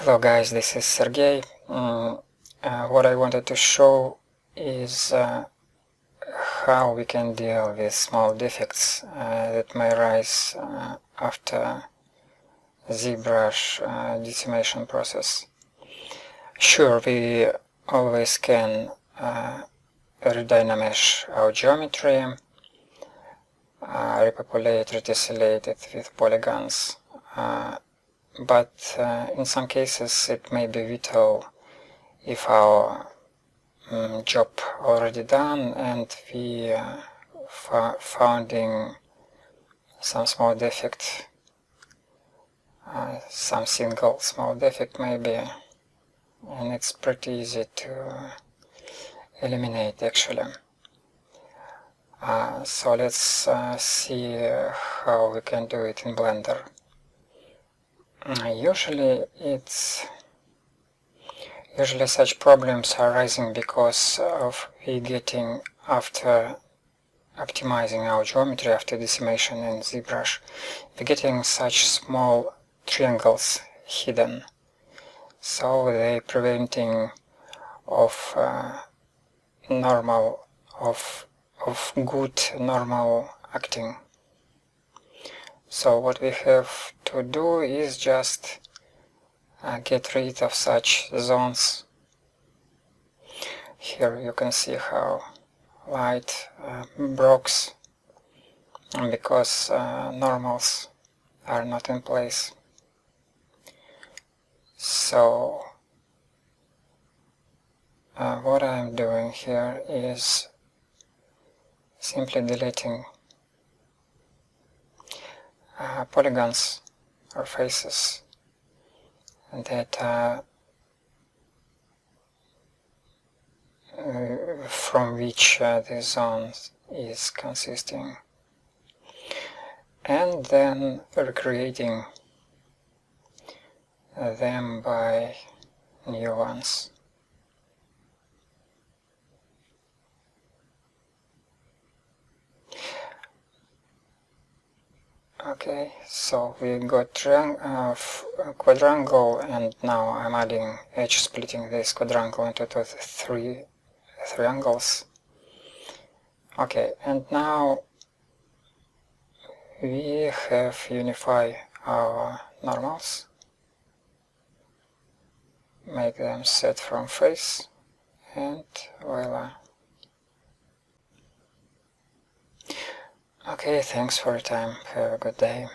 Hello guys, this is Sergey. What I wanted to show is how we can deal with small defects that may arise after zBrush decimation process. Sure, we always can redynamesh our geometry, repopulate, retessellate it with polygons. But in some cases it may be vital if our job already done and we founding some small defect, some single small defect maybe, and it's pretty easy to eliminate actually. So let's see how we can do it in Blender. Usually such problems are arising because of we getting, after optimizing our geometry after decimation in zBrush, we're getting such small triangles hidden, so they preventing of good normal acting. So what we have to do is just get rid of such zones. Here you can see how light breaks because normals are not in place. So what I'm doing here is simply deleting polygons or faces that from which the zone is consisting, and then recreating them by new ones. Okay, so we got quadrangle, and now I'm adding edge splitting this quadrangle into three triangles. Okay, and now we have unify our normals, make them set from face, and voila. Okay, thanks for your time. Have a good day.